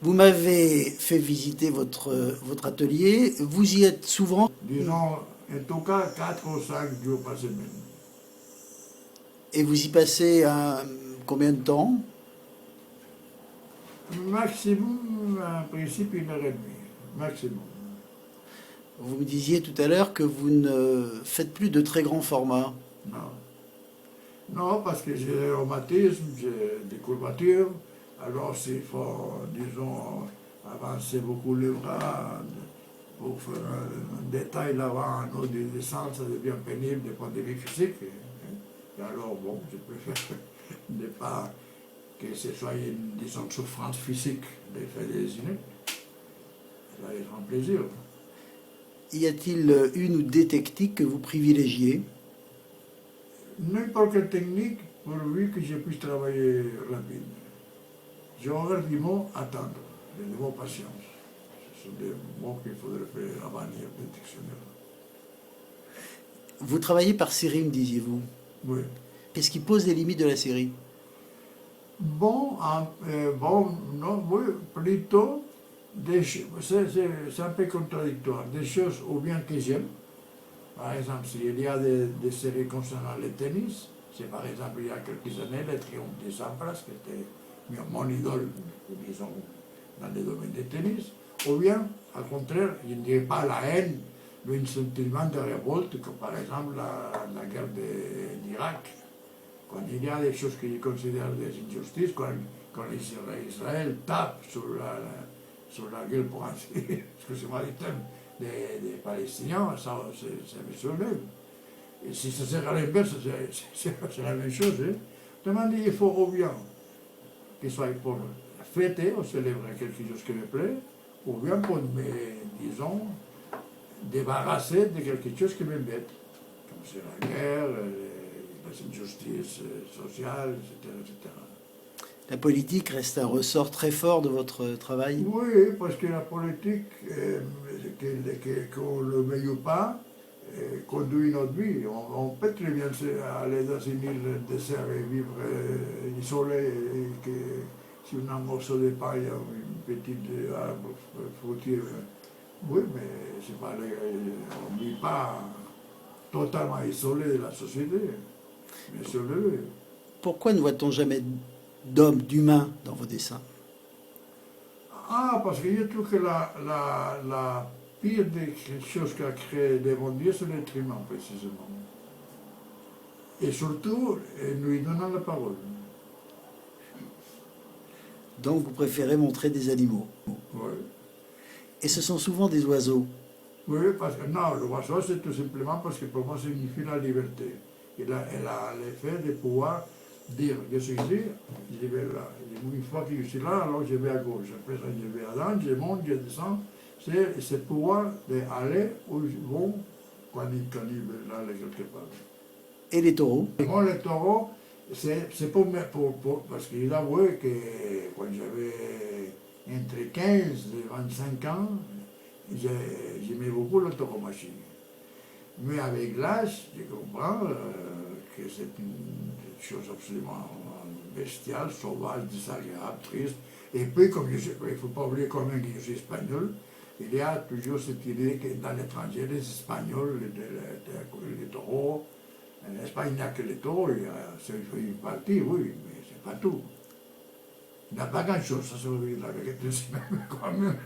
Vous m'avez fait visiter votre atelier. Vous y êtes souvent? Disons, en tout cas, 4 ou 5 jours par semaine. Et vous y passez combien de temps? Maximum, en principe, 1 heure et demie. Maximum. Vous me disiez tout à l'heure que vous ne faites plus de très grands formats. Non. Non, parce que j'ai des rhumatismes, j'ai des courbatures. Alors, s'il faut, disons, avancer beaucoup les bras pour faire un détail là-bas, en haut du descente, ça devient pénible du point de vue physique. Et alors, bon, je préfère ne pas que ce soit une, disons, souffrance physique de faire des dessiner. Ça va être un plaisir. Y a-t-il une ou des techniques que vous privilégiez? N'importe quelle technique, pourvu que je puisse travailler rapide. Je regarde du mot attendre, le mot patience. Ce sont des mots qu'il faudrait faire avanir du dictionnaire. Vous travaillez par série, me disiez-vous. Oui. Qu'est-ce qui pose les limites de la série? Bon, non, oui, plutôt, c'est un peu contradictoire. Des choses ou bien que j'aime. Par exemple, s'il y a des séries concernant le tennis, c'est par exemple il y a quelques années le triomphe de Sampras, qui était mon idole, disons, dans le domaine du tennis, ou bien, au contraire, je ne dirais pas la haine, mais un sentiment de révolte, comme par exemple la guerre d'Irak. Quand il y a des choses que je considère des injustices, quand Israël tape sur la gueule, pour ainsi dire, excusez-moi du terme, des Palestiniens, ça me soulève. Et si ça sert à l'inverse, c'est la même chose. Hein. Autrement dit, il faut ou bien qu'il soit pour fêter ou célébrer quelque chose qui me plaît, ou bien pour me, disons, débarrasser de quelque chose qui m'embête, comme c'est la guerre, les injustices sociales, etc., etc. La politique reste un ressort très fort de votre travail? Oui, parce que la politique, qu'on le veuille ou pas, conduit notre vie. On peut très bien aller dans une île désert et vivre isolé, et que si on a un morceau de paille, une petite arbre fruitier, oui, mais c'est pas, on ne vit pas totalement isolé de la société, mais isolé. Pourquoi ne voit-on jamais d'hommes, d'humains dans vos dessins? Ah, parce que je trouve que la pire des choses qu'a créé le bon Dieu, c'est l'être humain, précisément. Et surtout, nous lui donnons la parole. Donc vous préférez montrer des animaux. Oui. Et ce sont souvent des oiseaux. Oui, parce que non, l'oiseau, c'est tout simplement parce que pour moi, ça signifie la liberté. Elle a l'effet de pouvoir dire, je suis ici, je vais là. Une fois que je suis là, alors je vais à gauche. Après ça, je vais à droite, je monte, je descends. C'est ce pouvoir d'aller où je vais quand il veut aller quelque part. Et les taureaux? Moi, le taureau, c'est pour parce qu'il a avoué que quand j'avais entre 15 et 25 ans, j'aimais beaucoup le tauromachie. Mais avec l'âge, je comprends que c'est une chose absolument bestiale, sauvage, désagréable, triste. Et puis, comme il ne faut pas oublier quand même que je suis espagnol, il y a toujours cette idée que dans l'étranger, les Espagnols, les taureaux, en Espagne, il n'y a que les taureaux, c'est une partie, oui, mais c'est pas tout. Il n'y a pas grand-chose, ça se veut dire la vérité, même quand même.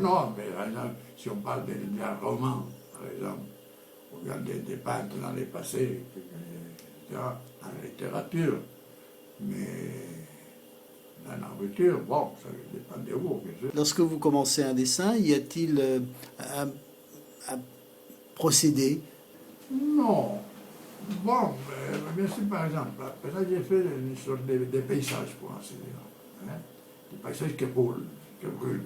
Non, mais par exemple, si on parle d'un roman, par exemple, ou bien des peintres dans le passé, etc., en littérature, mais la nourriture, bon, ça dépend de vous, bien sûr. Lorsque vous commencez un dessin, y a-t-il un procédé? Non. Bon, bien sûr, par exemple, après ça, j'ai fait une sorte de paysage, pour ainsi dire. Hein? Des paysages qui brûlent.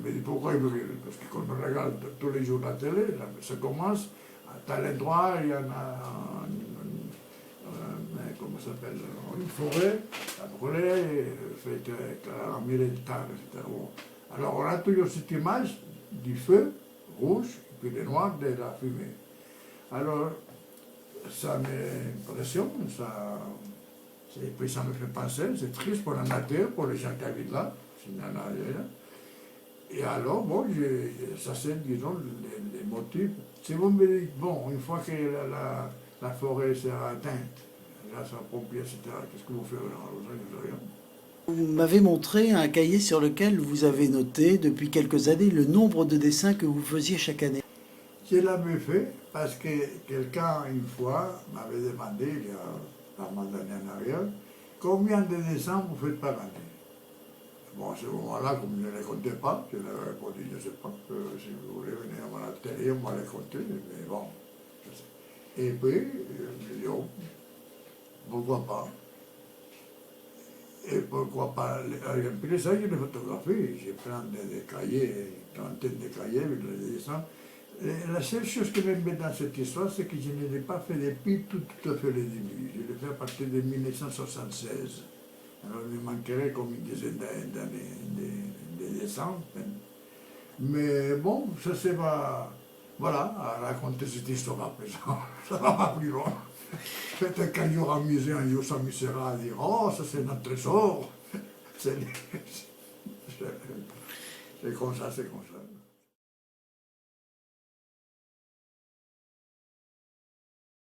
Mais pourquoi ils brûlent? Parce que quand on regarde tous les jours la télé, ça commence, à tel endroit, il y en a comment ça s'appelle, une forêt, à brûler, faite en militaire, etc. Bon. Alors on a toujours cette image du feu rouge, et puis le noir de la fumée. Alors, ça m'impressionne, et puis ça me fait penser, c'est triste pour la nature, pour les gens qui habitent là, s'il y en a, Et alors, bon, ça c'est, disons, les motifs. Si vous me dites, bon, une fois que la forêt sera atteinte, grâce à pompiers, etc., qu'est-ce que vous ferez dans l'Australie? Rien. Vous m'avez montré un cahier sur lequel vous avez noté depuis quelques années le nombre de dessins que vous faisiez chaque année. Je l'avais fait parce que quelqu'un, une fois, m'avait demandé, il y a pas mal d'années en arrière, combien de dessins vous faites par année? Bon, à ce moment-là, comme je ne les comptais pas, je leur ai répondu, je ne sais pas, si vous voulez venir à mon atelier, on va les compter, mais bon, je sais. Et puis, je me dis, oh, pourquoi pas? Et pourquoi pas, puis ça, je les photographie, j'ai plein de cahiers, une trentaine de cahiers avec les dessins. Et la seule chose que j'aime bien dans cette histoire, c'est que je ne l'ai pas fait depuis tout à fait le début. Je l'ai fait à partir de 1976. Alors il me manquerait comme une dizaine d'années de dessin. Mais bon, ça c'est va, voilà, à raconter cette histoire après ça va pas plus loin. Peut-être qu'un jour amusé, un jour s'amusera à dire oh, ça c'est notre trésor. C'est comme ça, c'est comme ça.